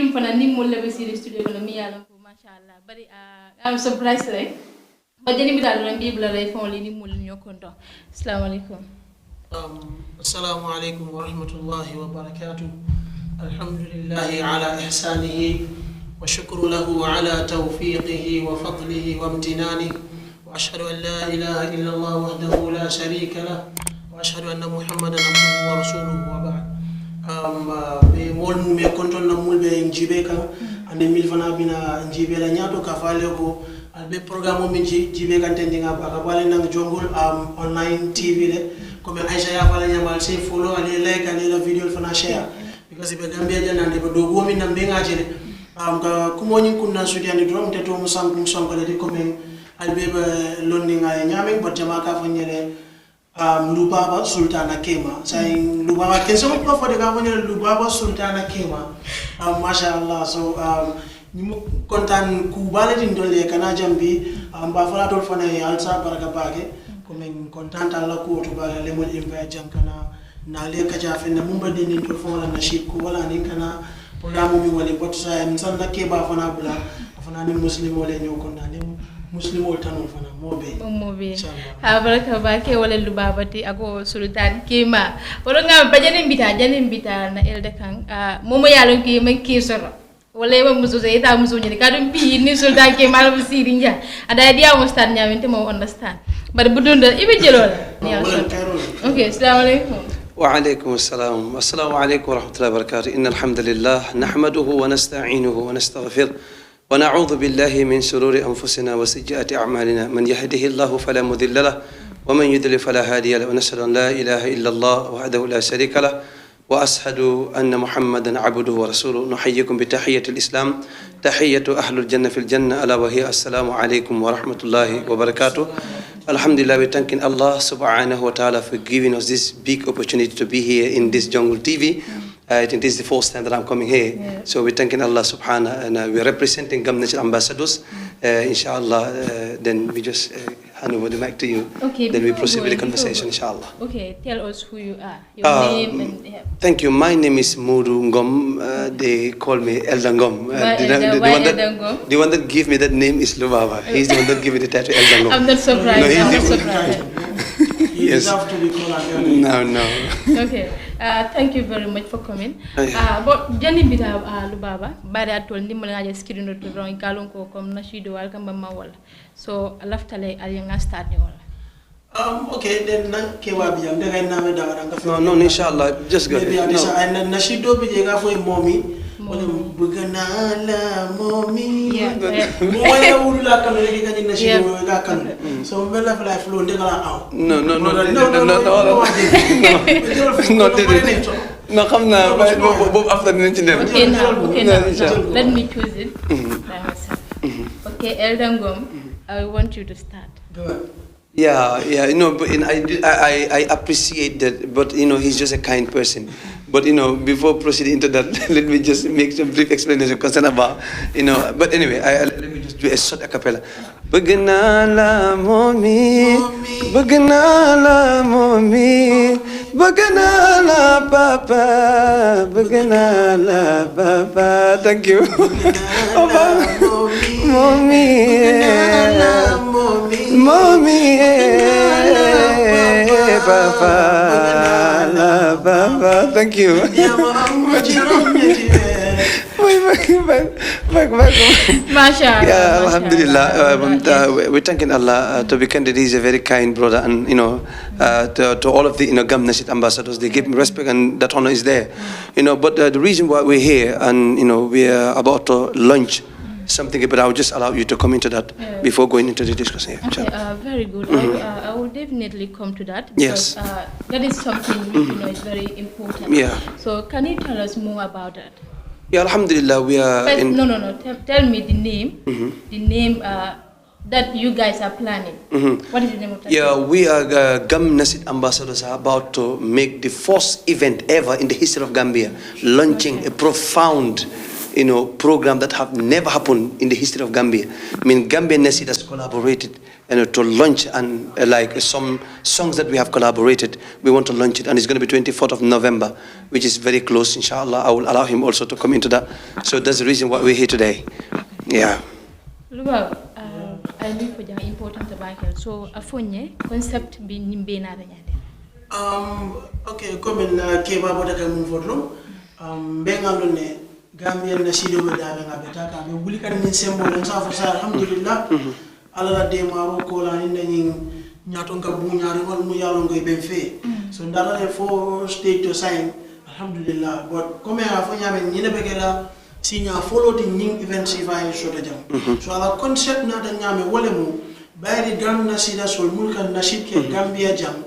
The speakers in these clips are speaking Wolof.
ñim fana ni mo lebe siri studio ko mi yalla ko mashallah bari I'm surprised like ba jeni mi dal ran bibla lay fon li ni mo ñokonto assalamu alaykum assalamu alaykum wa rahmatullahi wa barakatuh alhamdulillahi ala ihsanihi wa shukru lahu ala tawfiqihi wa fadlihi wa imtinanihi wa ashhadu an la ilaha illa Allah wahdahu la sharika lahu wa ashhadu anna Muhammadan abduhu wa rasuluhu wa ba'd be mol me konton na mulbe njibe kan ande mil fana bina njibe la nyato ka fale ko albe programme min jibe kan tendinga aka bale nang jongol online tv le comme Aisha ya fala nyamal say follow ale like ale la video fana share because be gambia jana de do go min nambe ngajele ka kumo nyin kunna sudi ande drum te to musam ko le comme albe be lonni nga nyame botama ka fanyele Lubaba Sultana Kema saying Lubaba can so for the governor Lubaba Sultana Kema mashallah so kontan ku baladin dole kana jambi ba fala dol fana alsa baraka bage comme kontan Allah ko to bale le mol imba jankana na le ka jafe na mumba de ni to fala na shit ko wala ni kana programme mi wala bot sa en san da ke ba fana bula fana ni muslim wala nyoko na ni muslim wol tanol fana mobe baraka bake wala lubabati ako sultan kema wala nga bajane mbita na elde kan momo yalon ki man kisoro wala ma muso se ita muso ni kadum bi ni sultan kema la sirinja ada dia mustan nyamente mo understand bar budunda ibe jelola okay assalamu alaikum وعليكم السلام والسلام عليكم ورحمة الله وبركاته إن الحمد لله نحمده ونستعينه ونستغفره ونعوذ بالله من شرور أنفسنا وسيئات أعمالنا من يهده الله فلا مضل له ومن يضلل فلا هادي له ونشهد أن لا إله إلا الله وحده لا شريك له وأشهد أن محمدا عبده ورسوله نحييكم بتحية الإسلام تحية أهل الجنة في الجنة ألا وهي السلام عليكم ورحمة الله وبركاته Alhamdulillah, we thanking Allah subhanahu wa ta'ala for giving us this big opportunity to be here in this Jungle TV. I think this is the first time that I'm coming here. Yeah. So we're thanking Allah subhanahu and we're representing Gum National ambassadors. Inshallah, then we just hand over the mic to you. Okay. Then we proceed with the conversation, inshallah. Okay, tell us who you are, your name and... Yeah. Thank you. My name is Modu Ngom. They call me Elder Ngom. The one that gave me that name is Lubaba. He's the one that gave me the title Elder Ngom. I'm not surprised. No, I'm not surprised. He deserves to be called Elder. No. Okay. Thank you very much for coming. But jani bita Lubaba, bari atol ndi mala ngaje skirino to ron kalon ko kom nashido wal kamba mawala. So laftale aliyanga start ni wala. Okay, then kewa bijam de na me dawara nga No, inshallah, just go. No. Nashido bi ga fo mommy. Bugana la mommy. Moya ulula kan le ga ni nashido ga kan. So mbela fly flow de ga aw. No. No, come now. After the internet. Okay, now. Let me choose it by myself. Okay, Elder Ngom, I want you to start. Go ahead. Yeah, but I appreciate that, but he's just a kind person. But before proceeding into that, let me just make some brief explanation concern about, But anyway, let me just do a short a cappella. Baganala mommy, baganala mommy, baganala papa, baganala papa. Thank you. Mommy, papa. Thank you. Mashallah. Yeah, alhamdulillah. We're thanking Allah. To be candid, he's a very kind brother, and to all of the Gum National ambassadors, they give me respect, and that honor is there. But the reason why we're here, and we are about to launch something, but I'll just allow you to come into that before going into the discussion. Okay, very good. I will definitely come to that. Yes. That is something is very important. Yeah. So can you tell us more about that? Yeah, alhamdulillah, we are. But no. Tell me the name. The name that you guys are planning. What is the name of that? Yeah, we are Gum National ambassadors are about to make the first event ever in the history of Gambia, launching a profound program that have never happened in the history of Gambia. I mean, Gambian Nasidas collaborated to launch and like some songs that we have collaborated. We want to launch it, and it's going to be 24th of November, which is very close. Inshallah, I will allow him also to come into that. So that's the reason why we're here today. Yeah. I think it's important to back. So, afonye concept be nimbe na okay, comme na keba boda ka mun fotlo benga lonne Gambian na sido be da nga beta ka be wuli kan min sembo na sa fa sa alhamdulillah ala la de maro ko la ni ni nyaton ka bu nyaari wal mu yalo ngoy ben fe so ndala le fo state to sign alhamdulillah but comme a fo nyame ni ne be kala sinya follow the new events if I show the jam so ala concept na da nyame wala mu bayri gam na sida sol mulkan nashid ke Gambia jam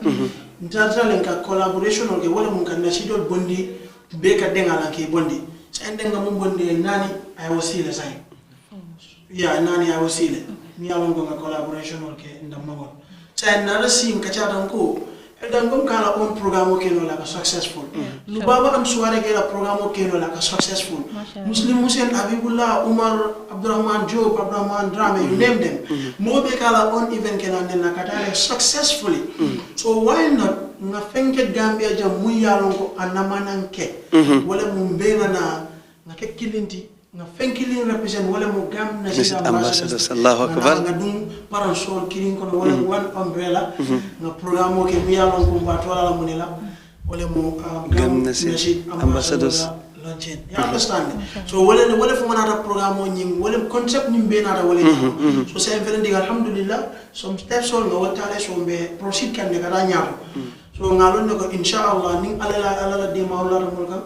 ntazalen ka collaboration ke wala mun kan nasidol bondi be ka dengala ke bondi sa endenga mun bondi nani ay wasila sai ya nani ay wasila mi awon ko collaboration ke ndamagol sa na sim ka chadan ko eldangom kala on programme ke no la ka successful lu baba am suare ke la programme ke no la ka successful muslim musen abibullah umar abdurrahman job abdurrahman drame you name them mo be kala on event ke na den na katale successfully so why not nga fenke Gambia jam mu yalon ko anamananke wala mu mbena na nga ke kilinti nga fenkilin represent wala mu gam na sida ambassadors Allahu akbar nga dum parasol kilin ko wala one umbrella nga programme ke mu yalon ko mbato wala mu nela wala mu gam na sida ambassadors launching you understand so wala fu manata programme nying wala concept nim be nata wala so c'est vrai dig alhamdulillah some steps on nga watale so be proceed kan ne kala nyaaro so ngalon ne ko inshallah ning alala de mawla mulka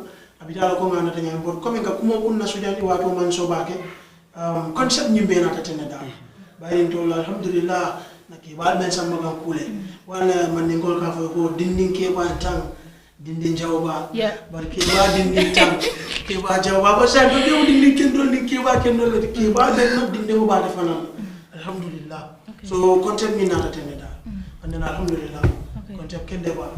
abitala ko ngana tanya bor comme nga kumo kunna sujani wato man so bake concept nyimbe na tatene da bayin to alhamdulillah naki bal men sama kan kule wala man ngol ka ko dindin ke ba tang dindin jawba bar ke ba dindin tang ke ba jawba ba sa do dindin kendol ni ke ba den no dindin ba defana alhamdulillah so concept mi na tatene da and alhamdulillah concept kende ba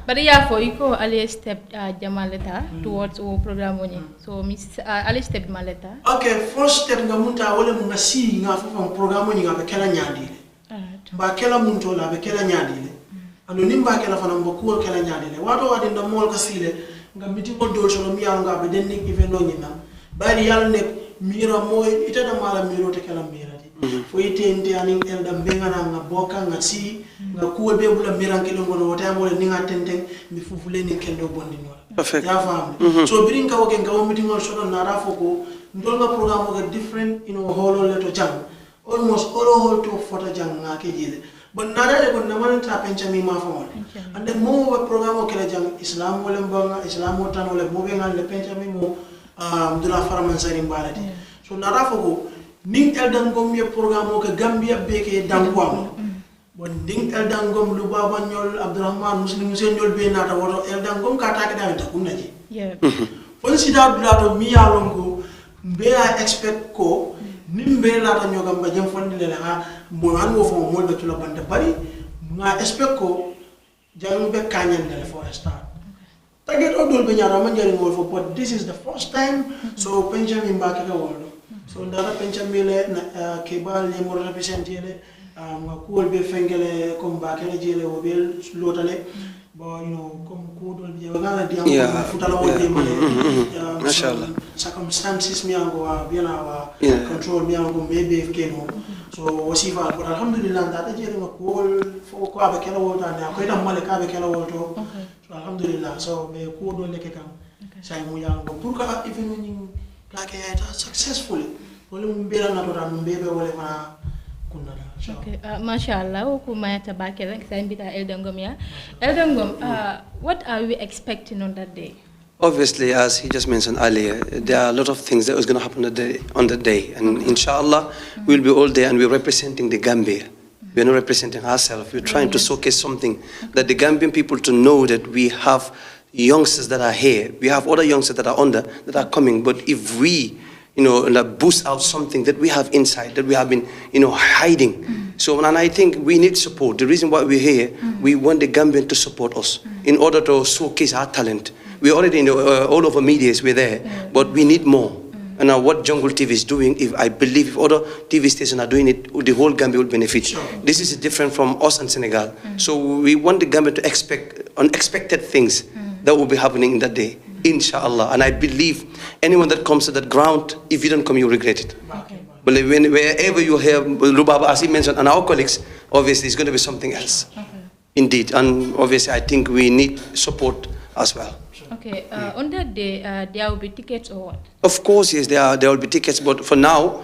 but yeah, for iko ali step jamaleta towards o program oni so miss ali step maleta okay first step nga munta wala mu ngasi nga fa program oni nga be kala nyaadile ba kala munto la be kala nyaadile ando nimba kala fa nambo ko kala nyaadile wato wadi nda mol ka sile nga miti ko do so mi yalla nga be den ni even no nyina bari yalla ne mira moy ita da mala miro te kala mira fo ite ente aning el da benga nga boka nga si nga kuwe be bula miranke lo ngono wota mo ni nga tenten mi fufule ni kendo bondi no perfect ya fam so birin ka woken ka meeting on so na rafo ko ndol nga programme ga different holo le to jang almost all hol to fota jang nga ke jile bon na dale bon na man ta pencha mi ma famo and then mo programme ko le jang islam wala mbanga islam tan wala mo be nga le pencha mi mo dula faraman sari mbalati so na rafo ko ning eldan gom ye programme ko Gambia beke dangwam bon ding eldan gom lu baba ñol Abdurrahman muslim sen ñol be nata woto eldan gom ka ta ka ta kunna ji on sida dulato mi yalon ko be a expect ko nimbe la ta ñogam ba jëm fondi le ha mo an wo fo mo be kilo bande bari nga expect ko jang be kanyen de for a start target o dol be ñara man jari ngol fo but this is the first time so Benjamin Mbake ka woldo so ndara penchamile na kebal le mo representele nga kuol be fengele comme bakele jele o bel lotale bo comme kudol be ngala diam futala o de male mashallah circumstances mi ango wa biena wa control mi ango maybe keno so wasifa but alhamdulillah ndata jele nga kuol fo ko abe kala wota na ko itam male ka be kala woto so alhamdulillah so be kudol le ke kam say mu yango pour ka even ni like it successfully wala mbira na to ram mbebe wala ma kunna da okay mashallah ko mayata bakela sa invita Eldangom ya Eldangom what are we expecting on that day? Obviously, as he just mentioned earlier, there are a lot of things that was going to happen on that day, and inshallah we'll be all there and we're representing the Gambia. We're not representing ourselves. We're trying to showcase something that the Gambian people to know that we have youngsters that are here. We have other youngsters that are that are coming. But if we, boost out something that we have inside, that we have been, hiding. So, and I think we need support. The reason why we're here, we want the Gambian to support us in order to showcase our talent. We're already all over medias, we're there, but we need more. And now what Jungle TV is doing, I believe if other TV stations are doing it, the whole Gambia will benefit. Sure. This is different from us and Senegal. So we want the Gambia to expect unexpected things that will be happening in that day, inshallah. And I believe anyone that comes to that ground, if you don't come, you regret it. But wherever you hear Lubaba, as he mentioned, and our colleagues, obviously it's going to be something else. Indeed. And obviously I think we need support as well. Okay, on that day, there will be tickets or what? Of course, yes, there will be tickets, but for now,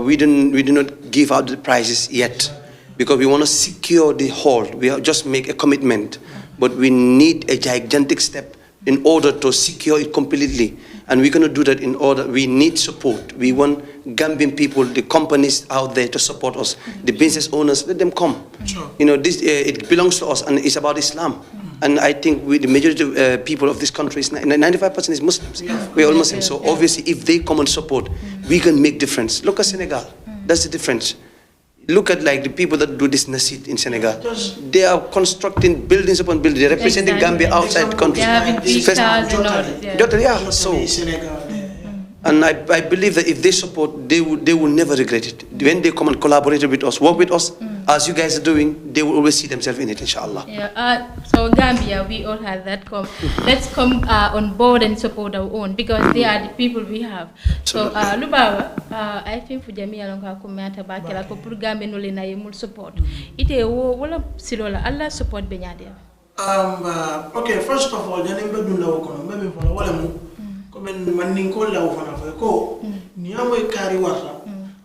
we do not give out the prices yet because we want to secure the hall. We just make a commitment, but we need a gigantic step in order to secure it completely. And we're going to do that in order. We need support. We want Gambian people, the companies out there to support us. The business owners, let them come. Sure. You know, this it belongs to us, and it's about Islam. And I think the majority of people of this country, 95% is Muslims. We're all Muslims. So obviously, if they come and support, we can make difference. Look at Senegal. That's the difference. Look at like the people that do this nasid in Senegal. They are constructing buildings upon buildings. They're representing Gambia outside the country. They have big stars and all. Yeah. So, and I believe that if they support, they will never regret it. When they come and collaborate with us, work with us, as you guys are doing, they will always see themselves in it, inshallah. Yeah. So Gambia, we all have that. Let's come on board and support our own because they are the people we have. So Lubawa, I think for Jamia longa kumata bakela ko pour Gambia no le na yemul support. Ite wo wala silola Allah support benyade. Okay, first of all, janim be dunda ko no be fola wala mu ko men man nin ko law fana fa ko niamo kari warta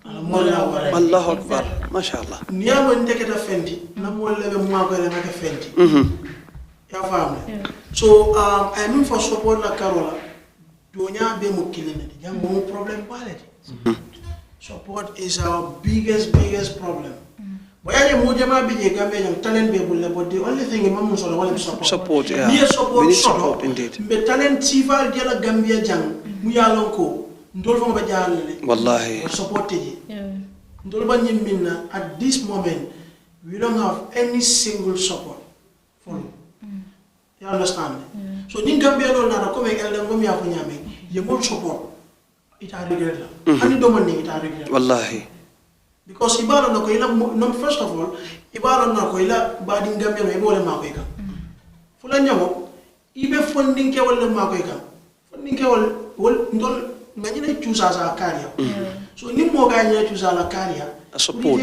Allahu Akbar, mashallah. Niamo ndeketa fendi na mo lebe mo ko le ngata fendi. Ya famne. So I mean for support la Carola donya be mo kilene jam mo problem quality. Support is our biggest problem. Why mo jama be Gambia young talent be bulle but the only thing imam so wala support. Yeah. We need support indeed. Be talent sival dia la Gambia jang mu yalon ko ndol fo ba jallale. Wallahi. Support it. At this moment, we don't have any single support for it. You understand? So, in Gambia, you won't support. It are regret. And you don't it are regret. Wallahi. Because first of all, Ibara Nakoila, bad in Gambia, Ebola Makoika. Fulanyamo, even funding Kewal Makoika. Funding Kewal, Imagine choose as a carrier. So ni mo ganya choose as a carrier. Support.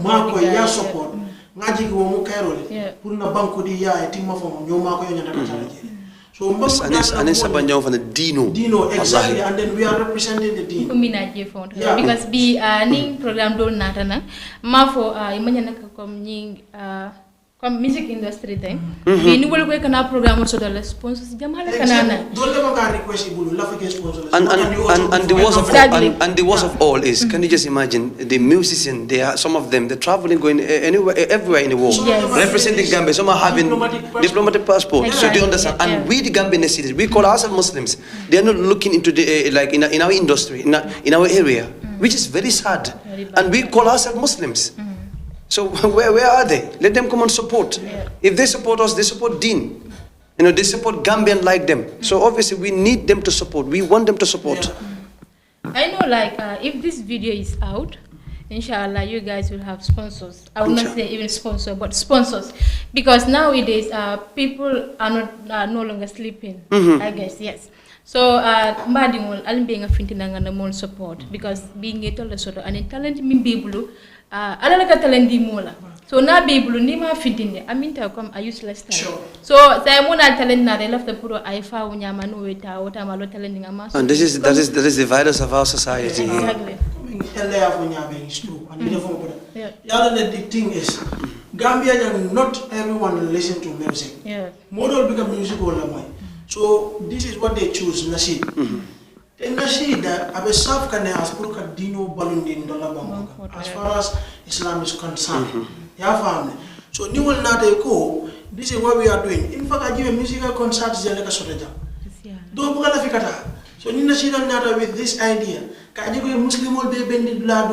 Mako ya support. Ngaji ko mo kairole. Pour na banko di ya etima fo nyoma ko nyanda ka challenge. So Anessa Banjao from the Dino. Exactly. And then we are representing the Dino. Because be ning program do natana ma fo imanya nak comme ning comme music industry thing. Be ni wol ko kana program so dala sponsors jamala kana. Don't ever can request ibulu la fake sponsors. And the worst of all, and the worst of all is, can you just imagine the musicians? Some of them they're traveling, going anywhere, everywhere in the world, representing Gambia. Some are having diplomatic passports, so they understand. And we, the Gambian citizens, we call ourselves Muslims. They are not looking into the like in our industry, in our area, which is very sad. And we call ourselves Muslims. So where are they? Let them come and support. If they support us, they support Deen. You know, they support Gambian like them. So obviously we need them to support. We want them to support. I know, like, if this video is out, inshallah, you guys will have sponsors. I will not say even sponsor, but sponsors. Because nowadays, people are not no longer sleeping, I guess, yes. So, mbadingol alimbenga fintinanga na more support because being a told sort of an talent mimbibulu alaka talent di mola. So na bibulu ni ma fintinde aminta come a useless talent. So say mona talent na left the puro aifa unyama no weta wata malo talent ngama. And that is the virus of our society. Exactly. The thing is, Gambia, not everyone listen to music. Yeah. Model become musical. So this is what they choose, Nasheed. The Nasheed, Abe Saf Kane has put a Dino Balundin Dollar Bank as far as Islam is concerned. Yeah, family. So you will not go. This is what we are doing. In fact, I give a musical concert Zeleka Soteja. Do Bugala Fikata. So Nina Shida Nata with this idea. Kajigo Muslim will be bended la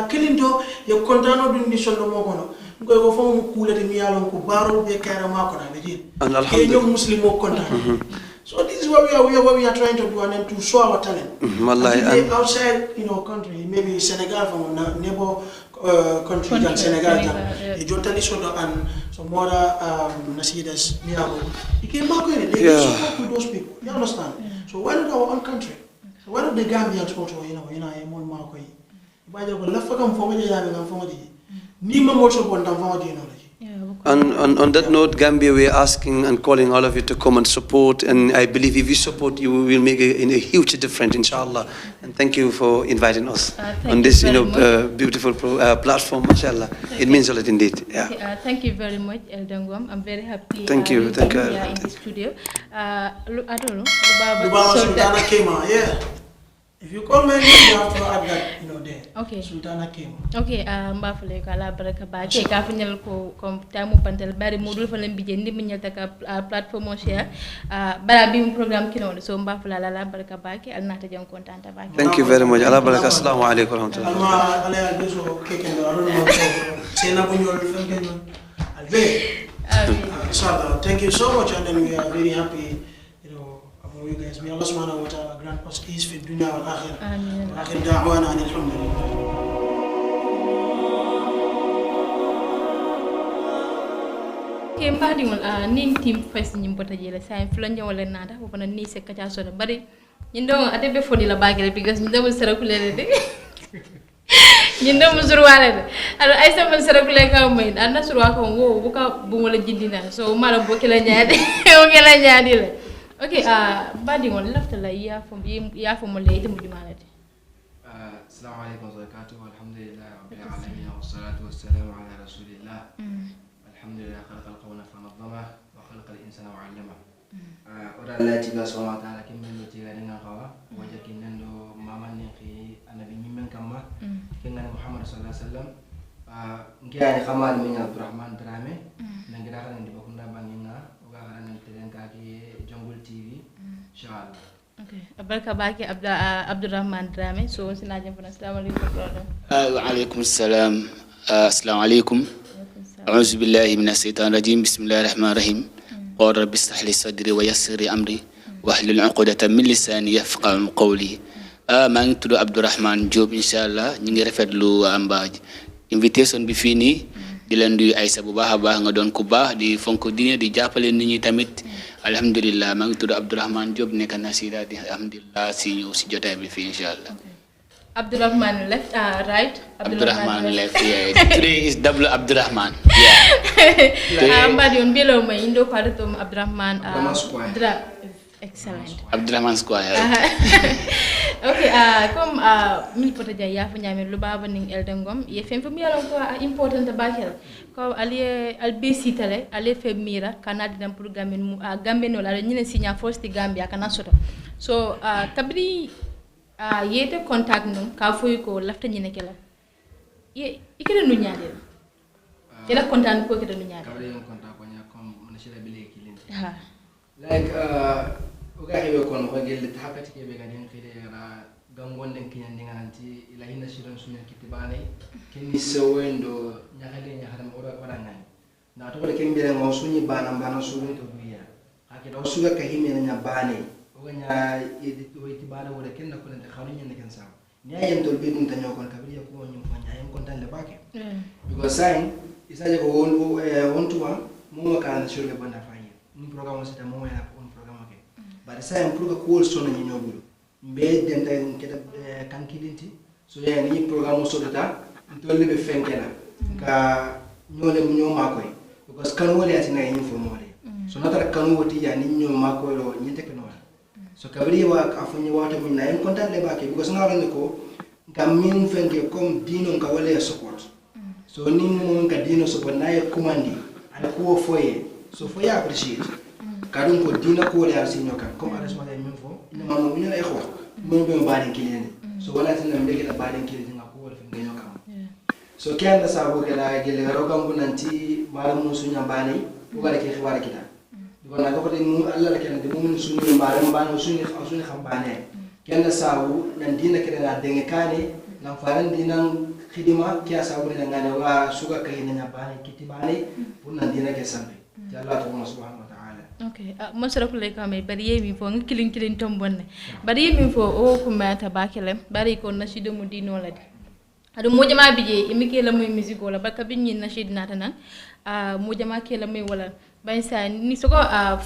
Kilinto, your Contano Dundishon Mogono. Go from Kula de Mialon Kubaro, be Karamakona, and Muslim contact. So this is what we are trying to do, and then to show our talent. Wallahi, Outside, country, maybe Senegal from a neighbor country than Senegal, than Jotali Soto and some other Nasidas, Niabo. You came back with it. They support to those people. You understand? So why not our own country? So why not the Gambians also, I'm on Marco. By the way, left for them for me, I'm for me. Nima also want them for me. On that note, Gambia, we are asking and calling all of you to come and support, and I believe if you support, you will make a huge difference, inshallah. And thank you for inviting us on this, beautiful platform, mashallah. It means a lot indeed. Yeah. Okay, thank you very much, Elder Ngom. I'm very happy. Thank you. Thank you. In the studio. I don't know. Lubaba Sultana Kema, yeah. If you call my name, you have to add that, there. Okay. Sultana Kema. Okay, mbafule ko ala baraka ba ke ka fanyal ko comme tamu pantel bari modul fa len bije ndi minyal taka platform o share bara bi programme kino so mbafula ala baraka ba ke al nata jam contenta ba. Thank you very much. Ala baraka. Assalamu alaikum warahmatullahi. Alma ala albiso keke ndo aron sena bunyol fenken albe. Inshallah. Thank you so much, and then we are very happy you guys. May Allah subhanahu wa ta'ala grant us ease fi dunya wal akhirah. Amin. Akhir da'wana alhamdulillah. Ke mbadingol ning team fest nyim bota jele say flonje wala nada ko bana ni se kacha so bari nyindo atebe fodi la bagere because nyindo serakule de nyindo musurwale de alo ay sama serakule ka may anna surwa ko wo buka bu wala jindina so mala bokela nyaade o kela nyaadi le. Okay, badingol lafta la ya fo le ite mujumalati. Assalamu alaikum wa barakatuh. Alhamdulillah rabbil alamin wassalatu wassalamu ala rasulillah. Alhamdulillah khalaqal qawna fa nadama wa khalaqal insana wa 'allama. Ora la tiba subhanahu wa ta'ala kimmen lo tiga ninga kawa waja kinnen do mama ne khi anabi nyimmen kamma kengan Muhammad sallallahu alaihi wasallam ngiya ni khamal min Abdurrahman Drame nangira kan di bakunda banginga uga kan telen ka ki Jungle TV inshallah. Okay, barka baki Abdurrahman Drame so sinaje fana assalamu alaikum brother. Wa alaikum assalam. Assalamu alaikum. A'udzu billahi minash shaitanir rajim. Bismillahir rahmanir rahim. Qul rabbi ishrah li sadri wa yassir li amri wahlul 'uqdatan min lisani yafqahu qawli. Maa ngi tudd Abdurrahman Diop inshallah ñu ngi rafetlu invitation bi fii nii di leen di Aïssa bu baax a baax nga doon ku baax di fonk diine di jàppale nit ñi tamit alhamdulillah maa ngi tudd Abdurrahman Diop nekk na si daal di alhamdulillah si ñëw si jotaay bi fii inshallah. Abdurrahman left, right? Abdurrahman left, yeah. Today is double Abdurrahman. Yeah. Mbadi on below my Indo Paratum Abdurrahman. Excellent. Abdurrahman Square. Okay, comme mi pota ja ya fa nyame lu baba ning eldengom ye fem fam yalo ko important bakel ko ali albesi tale ali fe mira kanadi dan programme mu gambe no la nyine signa force Gambia kana soto so kabri yete contact num ka foy ko lafta nyine kala ye ikere nu nyaade ila contact ko ikere nu nyaade Kabri yon contact ko nya comme man ci la bele kilin ha like uga hebe kon ko gel tahakati ke be gaden khide ra gangon den kiyan dinga nanti ila hinna shiron sunya kitibane kini sewendo nyakade nyakadam ora ngai na to ko kembere ngo sunyi bana sunyi to biya akida usuga ka hime na bane nya itibane wala kenna ko nda khawni nyen ken sa ni ayem tol be dum tanyo kon kabiri ko nyum fanya ayem kon tan le bake because sign isaje ko won tuwa mo ka na shurga banda fanya ni programme sita mo ya on programme ke bari sign pour ko wol sona ni nyobulu mbe den tay keda kankilinti so ya ni programme so data tolle be fenkela ka nyole nyoma koy because kan wole atina yin fo mole so natara kan woti ya ni nyoma koy lo nyinte no so kabri wa afunyi wata min na en kontan le bake because ngawande ko ngam min fenke comme dino ka wala support so ni mo ka dino support na e commandi ala ko foye so foye appreciate kadum ko dino ko wala sinyo kan comme ala sama min fo ina mamo min la xwa mo be baden kilene so wala tan na mbege la baden kilene ngako wala fi ngayo kam so kenda sabo kala gele rogam bunanti malam musunya bani ko wala ke xwara kita dikola ko de mu Allah la kenn de mu suñu mbaram banu suñu xambaane kenn saawu nan dina kede na denge kane nan faran dina khidima kiya saawu na ngane wa suga kay na bane kitibane pour nan dina ke sambe ya Allah subhanahu wa ta'ala Okay, masara kule kame bari yemi fo ngilin tombonne. Bari yemi fo o kumata bakele bari ko nashido mudino ladi. Adu moja ma bije imike la muy musique wala barka binyi nashid natana moja ma ke la muy wala ban sa ni soko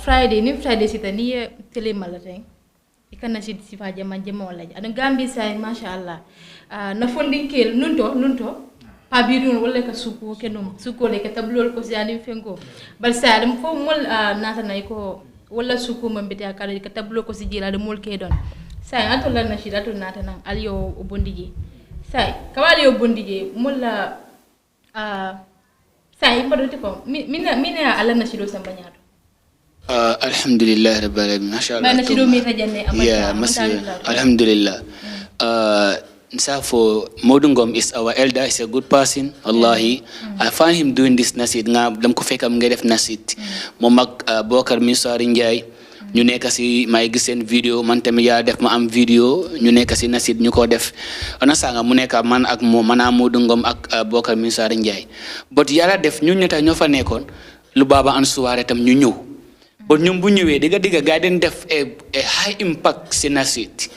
Friday sita ni tele malateng ikan nashid sifa jama wala adu gambi sa masha Allah na fondin ke nunto pabirun wala ka suko kenum suko le ka tablol ko siani fengo bal sa dum fo mol nata nay ko wala suko man bita ka ka tablo ko si jila de mol ke don sa ato la na shidatu nata nan aliyo bondiji sa kawali yo bondiji molla sa ipadote ko mina ala na shido sambanyato alhamdulillah rabbil alamin masha Allah na shido mi tajanne yeah alhamdulillah Nsafo Modungom is our elder, is a good person. Wallahi, I find him doing this nasid. Nga dam ko fekk am ngay def nasid. Mom ak Bokar Moussa Ndiaye ñu nekk ci may gis seen vidéo man tamit ya def ma am vidéo ñu nekk ci nasid ñu ko def. Ona sanga mu nekk man ak mana Modungom ak Bokar Moussa Ndiaye. But yalla def ñun ñata ñoo fa nekkoon lu baba an soirée tam ñu ñëw. But ñum bu ñëwé diga gaay den def a high impact ci nasid.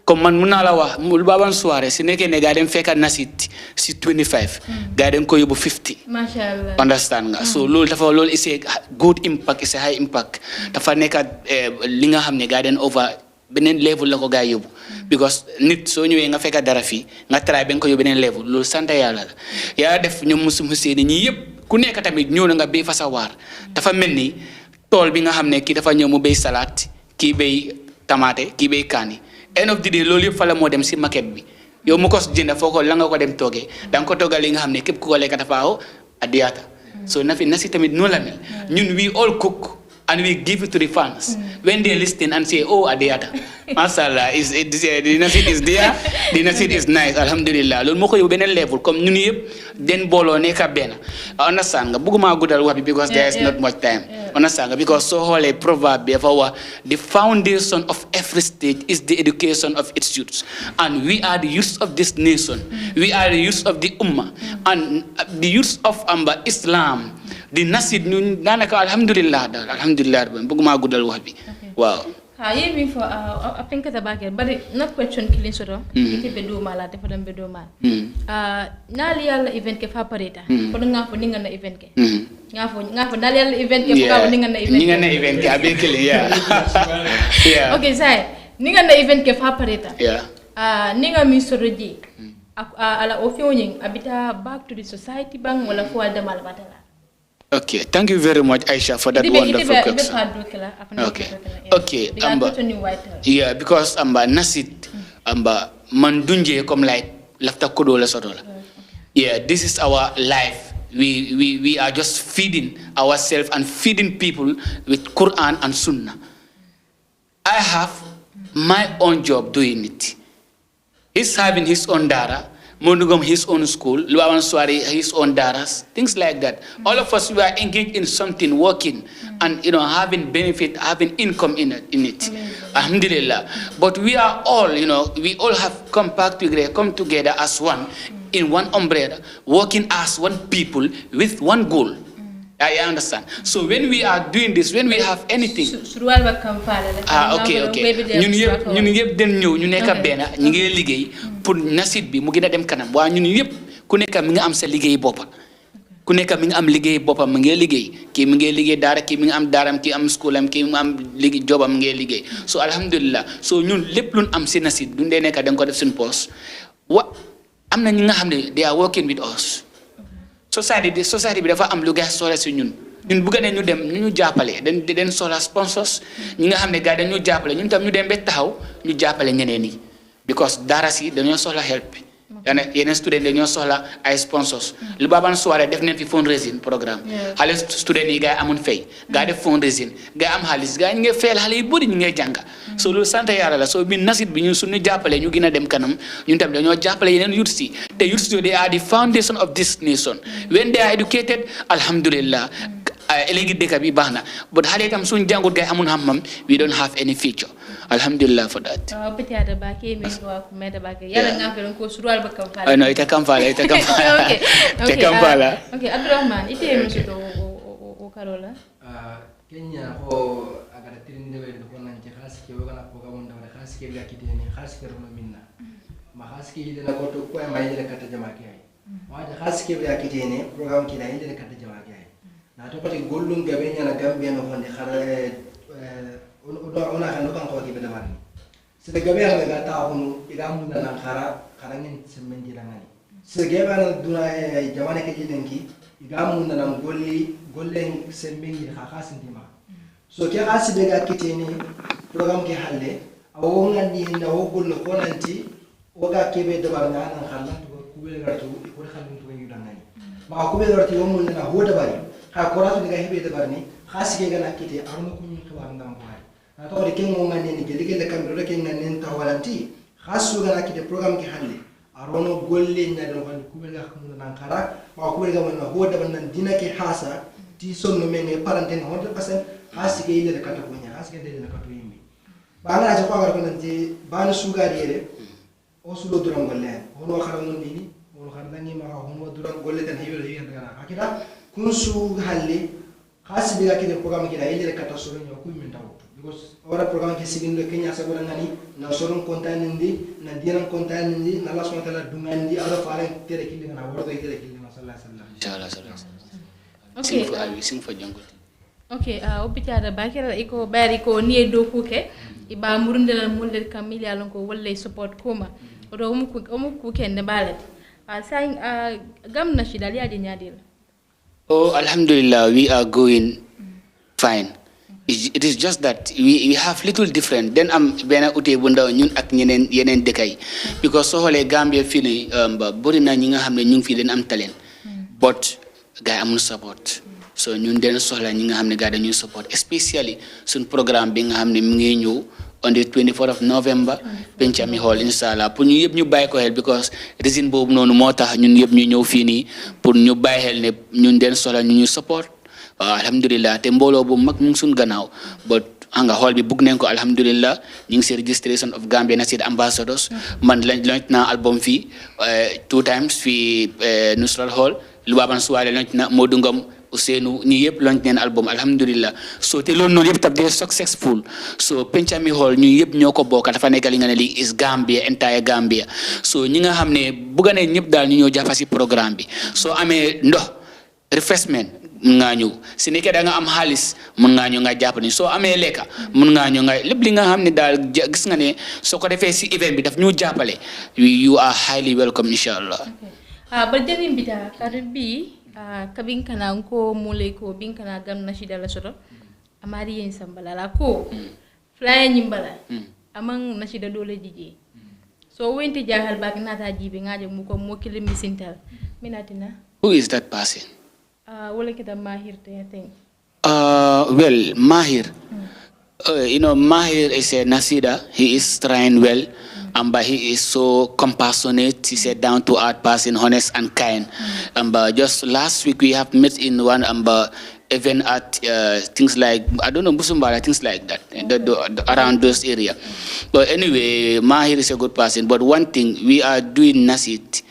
Comme man muna la wax lu baban soirée si nekké né ga dem fekkat nasit si 25 ga dem ko yobu 50 mashallah understand nga so lol is a good impact, is a high impact dafa nekkat li nga xamné ga den over benen level la ko ga yobu because nit so ñëwé nga fekkat dara fi nga try ben ko yobu benen level lol sante yalla la ya def ñom musum Hussein ñi yépp ku nekk tamit ñëw na nga bay fa sa war dafa melni tol bi nga xamné ki dafa ñëw mu bay salade ki bay tomate ki bay kani end of the day loolu yëpp fa la moo dem si maquette bi yow mu ko jënd foo ko la nga ko dem toogee da nga ko toogal li nga xam ne képp ku ko lekk dafa aw adiyata so nasi tamit noonu la mel ñun we all cook and we give it to the fans when they listen and say oh adiyata mashallah the nasi is there the nasi is nice alhamdulillah loolu moo ko yóbbu beneen level comme ñun yëpp den booloo nekk benn understand nga bëgguma guddal wax bi because there is not much time understand nga because so xoolee proverbe bi dafa wax the foundation of every state is the education of its youths and we are the youth of this nation we are the youth of the ummah and the youth of Islam di nasid ñun daanaka alhamdulillah bëgguma guddal wax bi waaw yemi fo apenka tabake bari not question kilin soto ite be do mala te fodam be do mal nali yalla event ke fa pareta ko nga fo ninga na event ke nga fo nali yalla event ke ko ninga na event ke abe kile yeah okay sai ninga na event ke fa pareta ninga mi soroji ala ofioning abita back to the society bang wala fo alda mal batala. Okay, thank you very much, Aisha, for that wonderful question. Okay, yeah, because nasit mandunje come like lafta kodo la sotola. Yeah, this is our life. We are just feeding ourselves and feeding people with Quran and Sunnah. I have my own job doing it. He's having his own dara. Modungom his own school, Luawan Swari his own daras, things like that. All of us we are engaged in something, working, and having benefit, having income in it. Alhamdulillah. But we are all, we all have come together as one, in one umbrella, working as one people with one goal. I understand. So when we are doing this, when we have anything, okay. ñun yëpp den ñëw ñu nekk benn ñu ngi liggéey pour nasit bi mu gën a dem kanam waaye ñun yëpp ku nekk mi nga am sa liggéey boppa ku nekk mi nga am liggéey boppam mi ngi liggéey kii mi ngi liggéey daara kii mi nga am daaram kii am schoolam kii mu am liggéey jobam mi ngi liggéey so alhamdulillah so ñun lépp luñ am si nasit du ndee nekk da nga ko def suñu poos am na ñi nga xam ne they are working with us. Society bi dafa am lu gas soxla si ñun bëgg nañ ñu dem ñu jàppale den soxla sponsors ñi nga xam ne gars dañu jàppale ñun tam ñu dem ba taxaw ñu jàppale ñeneen ñi because dara si dañoo soxla help yeneen student dañoo soxla ay sponsors lu baaban soirée def nañ fi fundraising programme xale student yi gars yi amun fay gars def fundraising gars am xaalis gars ñu ngi fayal xale yi bëri ñu ngi jànga so loolu sant yàlla la so bi nasit bi ñun suñu jàppale ñu gën a dem kanam ñun tam dañoo jàppale yeneen youth si te youth si they are the foundation of this nation when they are educated alhamdulillah elegi dëkk bi baax na but xale itam suñu jàngut gars amun xam-xam we don't have any future alhamdulillah for that petiata ba ke mi wa ku meta ba ke yalla nga fe ko surual ba kam fala no ita kam fala okay Abdurrahman ite mi sito o karola Kenya ho agara tirinde we ko nan ci khas ke wala ko gamon da khas ke ga kitene khas ke rono minna ma khas ke ide na ko to ko ma ide kata jama ke ay ma da khas ke ga kitene program ki da ide kata jama ke ay na to pati gollum gabe nyana gambia no honde khara ona kan kan ko ki be da mari sida gabe ha ga ta hunu iga mun nan khara ngin semmen ji dangani sida gabe na duna jamane ke jiden ki iga mun nan gollen semmen ji khasin dima so ke khasi be ga kitene program ke halle awo ngandi na wo gollo ko nanti o ga kebe da bar nan khalla to ku be gartu ko khalin to yu dangani ma ku be gartu wo mun na ho da bari ha ko ratu ga hebe da barni khasi ke ga na kite arno ku ni khawar ndam ko na to de ken mo ngandi ni gele gele kam do ken nan ta walanti khasu ga na kite program ke halle arono golle nya do ko ku be ga mun nan khara ma ku be ga mun na ho da ban nan dina ke hasa ti sonno men e parantene 100% khasi ke ile kata ko nya khasi ke de na kata yimi bana ja ko agar ko nanti bana suga diere o sulo duram golle hono khara non dini hono khara dangi ma hono duram golle tan hiwel hiya daga akira kun su halle khasi be ga kite program ke da ile kata soro nya ku min taw because ora program ke sigindo kenya sa gora ngani na soron kontanindi na dinan kontanindi na Allah subhanahu wa ta'ala dungandi ala faare tere kille na wordo tere kille sallallahu alaihi wasallam okay sing for jango okay o bicara bakira iko bari ko ni do kuke iba murundel mulder kamili alon ko wolle support kuma odo mu ku ken ne balati saying gam na shidali adi nyadil oh alhamdulillah we are going fine. It is just that we have little different then am bena uté bu ndaw ñun ak yeneen dekay because so xolé Gambia fi ni bari na ñi nga xamné ñu fi den am talent but gaay amul support so ñun den soxla ñi nga xamné gaay dañuy support especially sun programme bi nga xamné mi ngi ñëw on the 24th of November Pencami Hall inshallah pour ñu yëpp ñu bay ko xel because reason bobu nonu motax ñun yëpp ñu ñëw fi ni pour ñu bay xel ne ñun den soxla ñu support alhamdulillah te mbolo bu mag mu sun gannaaw but anga hol bi bugg nañ ko alhamdulillah ñu ngi ci registration of Gambia Nasid Ambassadors man launch na album fi 2 times fi Nusrat Hall lu baban suwale launch na Modou Ngom Ousseynou ñi yëpp launch neen album alhamdulillah so te loolu noonu yëpp tab de successful so Pencami Hall ñu yëpp ñoko bokk dafa nekk li nga ne li is Gambia entire Gambia so ñi nga xam ne bugg nañ ñëpp daal ñu ñëw jafa ci programme bi so amee ndox refreshment mun nga ñëw si nekkee da nga am xaalis mun nga ñëw nga jàpp ni soo amee lekka mun nga ñëw nga lépp li nga xam ne daal gis nga ne soo ko defee si event bi daf ñu jàppale you are highly welcome inshallah ba jeni bita kadin bi kabin kana ko mule ko bin kana gam na shida la soto amari yen sambala la ko flyer nyimbala amang na shida dole jiji so wenti jahal bak nata jibe ngaje mu ko mo kilimi sintal minatina who is that person wala kita Mahir I think. Well, Mahir. Mahir is a Nasida. He is trained well, but he is so compassionate. He's a down-to-earth person, honest and kind. But just last week we have met in one event at things like Busumbara, things like that, around those area. But anyway, Mahir is a good person. But one thing we are doing Nasid,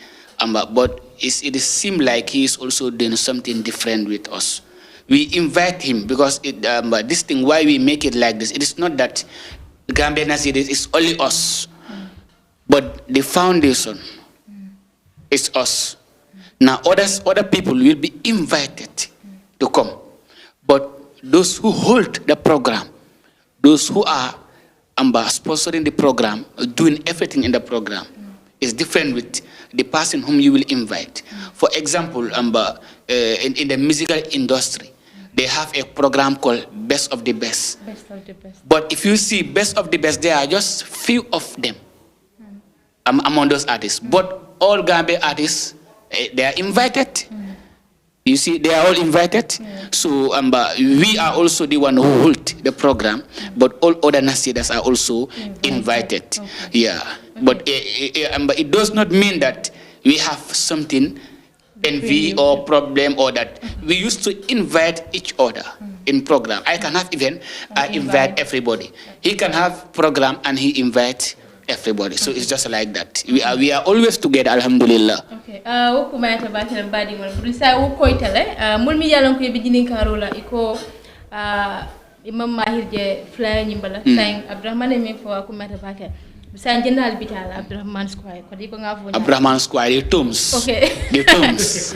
but it seems like he is also doing something different with us. We invite him because this thing, why we make it like this, it is not that Gambia Nasid is only us, but the foundation is us. Now other people will be invited to come, but those who hold the program, those who are sponsoring the program, doing everything in the program, is different with the person whom you will invite. For example, in the musical industry, they have a program called Best of the Best. Best of the Best. But if you see Best of the Best, there are just few of them among those artists. But all Gambia artists, they are invited. You see, they are all invited. So we are also the one who hold the program, but all other Nasidas are also invited. Yeah. But it does not mean that we have something envy or problem or that. We used to invite each other in program. I can have event, I invite everybody. He can have program and he invite everybody. So it's just like that. We are always together, alhamdulillah. Okay. Woku mayata batira badi mo. Brisa wo koitale. Mulmi yalon ko yebijini karola iko imam mahir je flyer nyimbala thank Abdurrahman me fo ko mata baka bisan jendal bitala Abdurrahman Square ko di ko ngafo Abdurrahman Square the Tombs. okay The Tombs.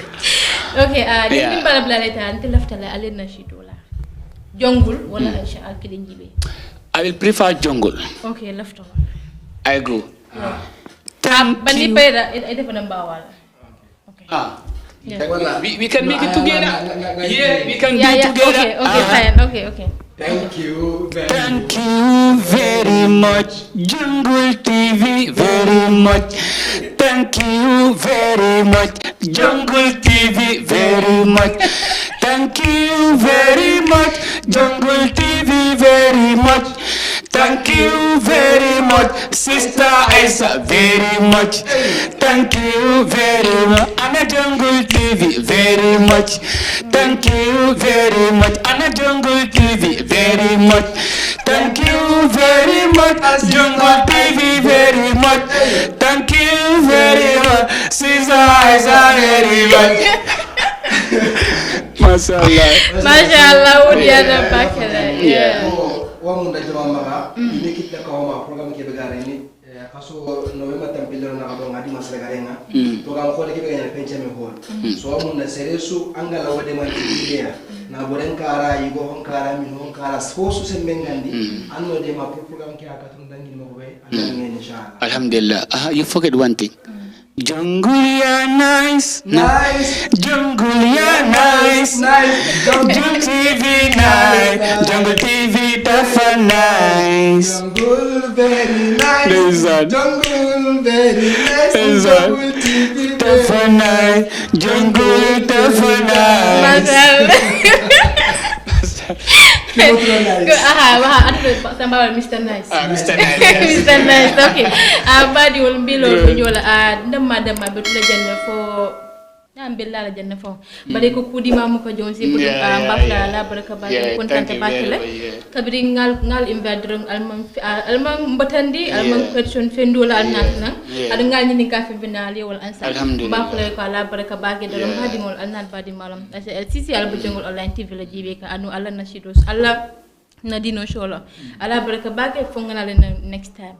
okay ni bala bala tan te laftala alena shidola jongul wala Aisha alkidi njibe I will prefer jungle. okay laftala I go. bandi pera ite fa namba wala okay Wala. We can make it together. Yeah, we can do yeah together. okay fine okay Thank you very Thank you very much, Jungle TV, very much. Thank you very much, Jungle TV, very much. Thank you very much, Jungle TV, very much. Thank you very much, Sister Aisa, very much. Thank you very much, Anna Jungle TV, very much. Thank you very much, Anna Jungle TV, very much. Thank you very much, Jungle TV, very much. Thank you very much, Sister Aisa, very much. Mashallah, Udiana Bakala, yeah. Wamunda jawamaka nikita kawama program ke begare ni kaso november tampilo na kado ngadi masregarenga to kam khole ke begane penchame hol so wamunda seresu angala wade man tilia na boren kara yigo hon kara min hon kara so se mengandi anno de ma program ke akatun dangi mo be anan inshallah Alhamdulillah. You forget one thing. Jungle ya nice, Jungle ya nice, Jungle TV nice, Jungle TV tough and nice, Jungle very nice, Jungle very nice, Jungle TV tough and nice, Jungle tough and nice. Tambah Mr. Nice. Mr. Nice. Mr. Nice. Okay. Badi wal bilo nyola ndama betula janna fo ambilla la janna fo bari ko kudi mamu ko jonsi bu mbafla la baraka ba kontante bakile kabri ngal invadrong alman mbatandi alman person fendola alnatna ad ngal ni ka fe binali wal ansa mbafla ko la baraka ba ge dum hadi mol alnat badi malam LCC al bu jongol online TV la jibe ka anu alla nashidos alla nadino shola ala baraka ba ge fo ngana next time